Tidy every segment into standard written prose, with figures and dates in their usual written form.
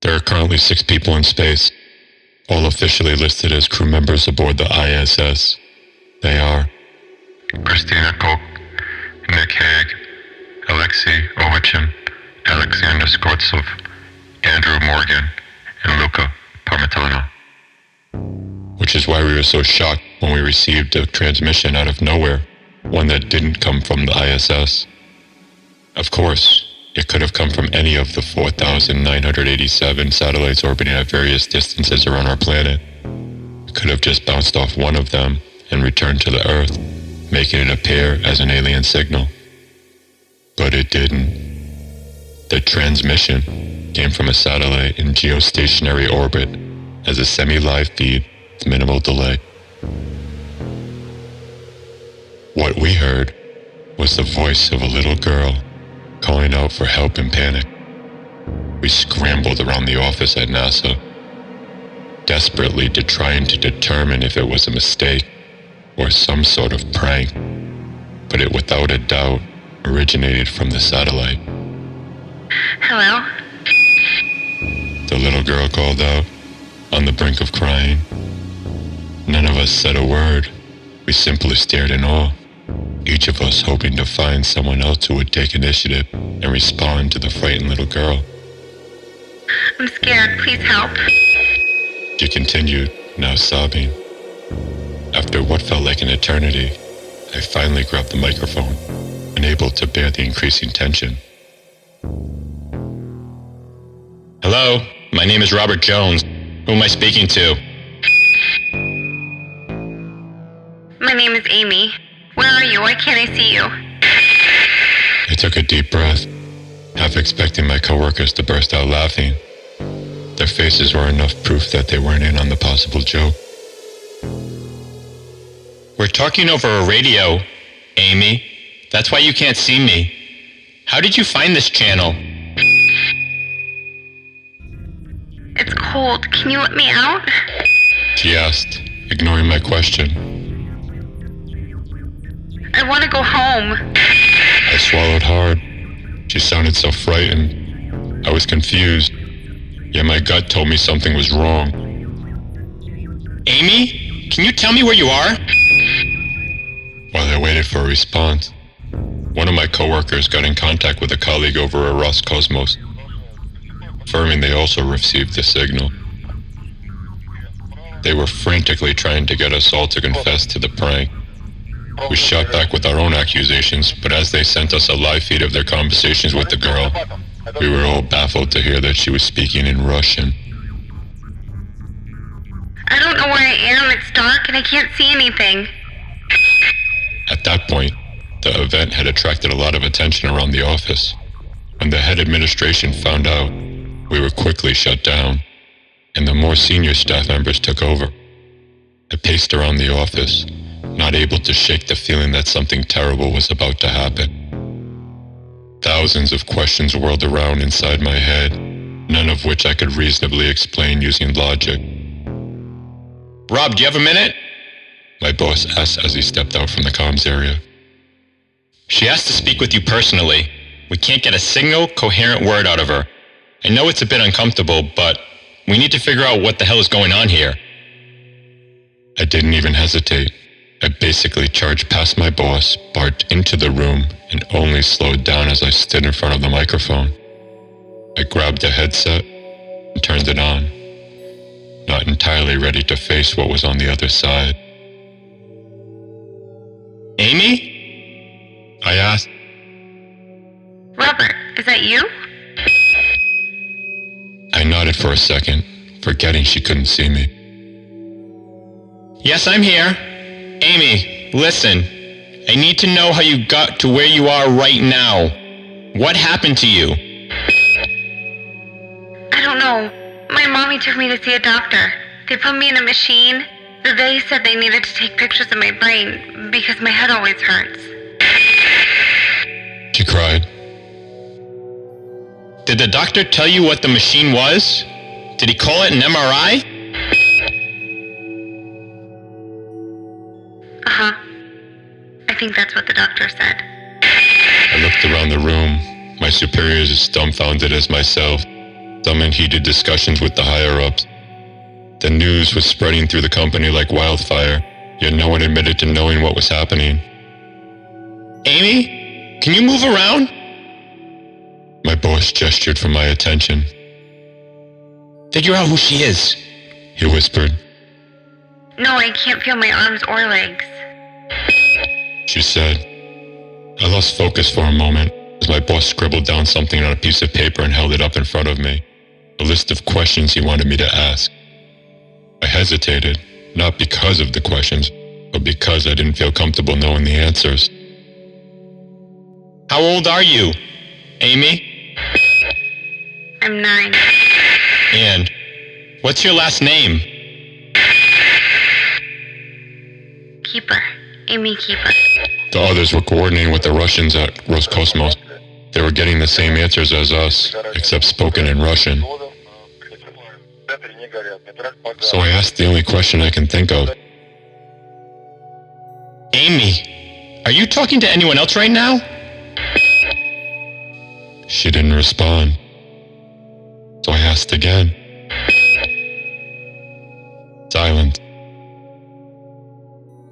There are currently 6 people in space, all officially listed as crew members aboard the ISS. They are Christina Koch, Nick Hague, Alexei Ovechkin, Alexander Skvortsov, Andrew Morgan, and Luca Parmitano. Which is why we were so shocked when we received a transmission out of nowhere, one that didn't come from the ISS. Of course, it could have come from any of the 4,987 satellites orbiting at various distances around our planet. It could have just bounced off one of them and returned to the Earth, making it appear as an alien signal. But it didn't. The transmission came from a satellite in geostationary orbit as a semi-live feed with minimal delay. What we heard was the voice of a little girl calling out for help in panic. We scrambled around the office at NASA, desperately trying to determine if it was a mistake or some sort of prank, but it without a doubt originated from the satellite. Hello? The little girl called out, on the brink of crying. None of us said a word. We simply stared in awe, each of us hoping to find someone else who would take initiative and respond to the frightened little girl. I'm scared. Please help. She continued, now sobbing. After what felt like an eternity, I finally grabbed the microphone, unable to bear the increasing tension. Hello, my name is Robert Jones. Who am I speaking to? My name is Amy. Where are you? Why can't I see you? I took a deep breath, half expecting my coworkers to burst out laughing. Their faces were enough proof that they weren't in on the possible joke. We're talking over a radio, Amy. That's why you can't see me. How did you find this channel? It's cold. Can you let me out? She asked, ignoring my question. I want to go home. I swallowed hard. She sounded so frightened. I was confused, yet my gut told me something was wrong. Amy, can you tell me where you are? While I waited for a response, one of my coworkers got in contact with a colleague over at Roscosmos, affirming they also received the signal. They were frantically trying to get us all to confess to the prank. We shot back with our own accusations, but as they sent us a live feed of their conversations with the girl, we were all baffled to hear that she was speaking in Russian. I don't know where I am. It's dark and I can't see anything. At that point, the event had attracted a lot of attention around the office. When the head administration found out, we were quickly shut down, and the more senior staff members took over. I paced around the office, not able to shake the feeling that something terrible was about to happen. Thousands of questions whirled around inside my head, none of which I could reasonably explain using logic. Rob, do you have a minute? My boss asked as he stepped out from the comms area. She asked to speak with you personally. We can't get a single coherent word out of her. I know it's a bit uncomfortable, but we need to figure out what the hell is going on here. I didn't even hesitate. I basically charged past my boss, barged into the room, and only slowed down as I stood in front of the microphone. I grabbed a headset and turned it on, not entirely ready to face what was on the other side. Amy? I asked. Robert, is that you? I nodded for a second, forgetting she couldn't see me. Yes, I'm here. Amy, listen. I need to know how you got to where you are right now. What happened to you? I don't know. My mommy took me to see a doctor. They put me in a machine. They said they needed to take pictures of my brain because my head always hurts. She cried. Did the doctor tell you what the machine was? Did he call it an MRI? Uh-huh. I think that's what the doctor said. I looked around the room, my superiors as dumbfounded as myself. some in heated discussions with the higher-ups. The news was spreading through the company like wildfire, yet no one admitted to knowing what was happening. Amy, can you move around? My boss gestured for my attention. Figure out who she is. He whispered. No, I can't feel my arms or legs. She said. I lost focus for a moment as my boss scribbled down something on a piece of paper and held it up in front of me. A list of questions he wanted me to ask. I hesitated, not because of the questions, but because I didn't feel comfortable knowing the answers. How old are you, Amy? I'm 9. And what's your last name? Keeper. Amy Keeper. The others were coordinating with the Russians at Roscosmos. They were getting the same answers as us, except spoken in Russian. So I asked the only question I can think of. Amy, are you talking to anyone else right now? She didn't respond. So I asked again. Silent.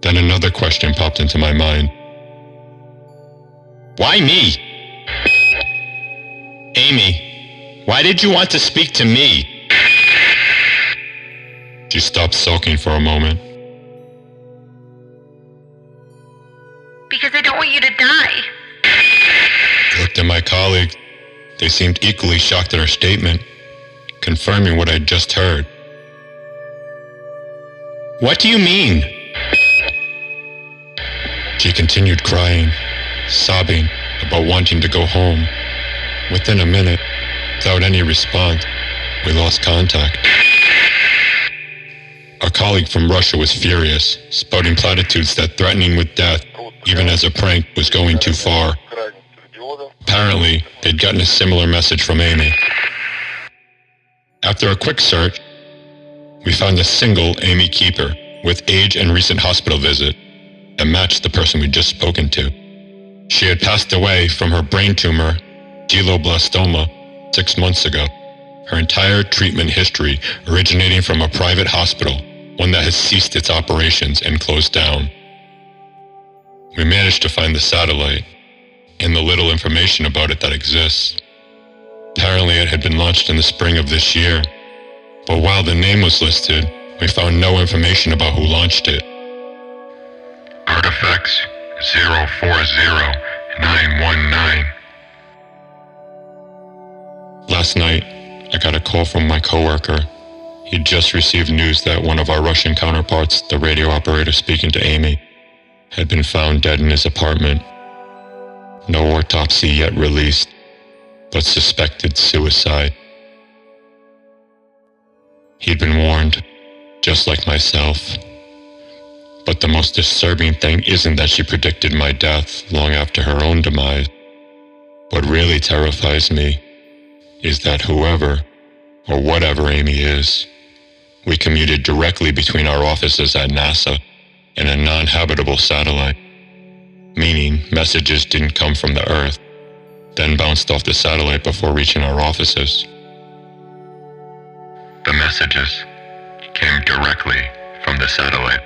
Then another question popped into my mind. Why me? Amy, why did you want to speak to me? She stopped sulking for a moment. Because I don't want you to die. I looked at my colleagues. They seemed equally shocked at her statement, confirming what I'd just heard. What do you mean? She continued crying, sobbing about wanting to go home. Within a minute, without any response, we lost contact. Our colleague from Russia was furious, spouting platitudes that threatening with death, even as a prank, was going too far. Apparently, they'd gotten a similar message from Amy. After a quick search, we found a single Amy Keeper with age and recent hospital visit that matched the person we'd just spoken to. She had passed away from her brain tumor, glioblastoma, 6 months ago. Her entire treatment history originating from a private hospital, one that has ceased its operations and closed down. We managed to find the satellite and the little information about it that exists. Apparently it had been launched in the spring of this year, but while the name was listed, we found no information about who launched it. Artifacts 040919. Last night, I got a call from my coworker. He'd just received news that one of our Russian counterparts, the radio operator speaking to Amy, had been found dead in his apartment. No autopsy yet released, but suspected suicide. He'd been warned, just like myself. But the most disturbing thing isn't that she predicted my death long after her own demise. What really terrifies me is that whoever or whatever Amy is, we commuted directly between our offices at NASA and a non-habitable satellite, meaning messages didn't come from the Earth, then bounced off the satellite before reaching our offices. The messages came directly from the satellite.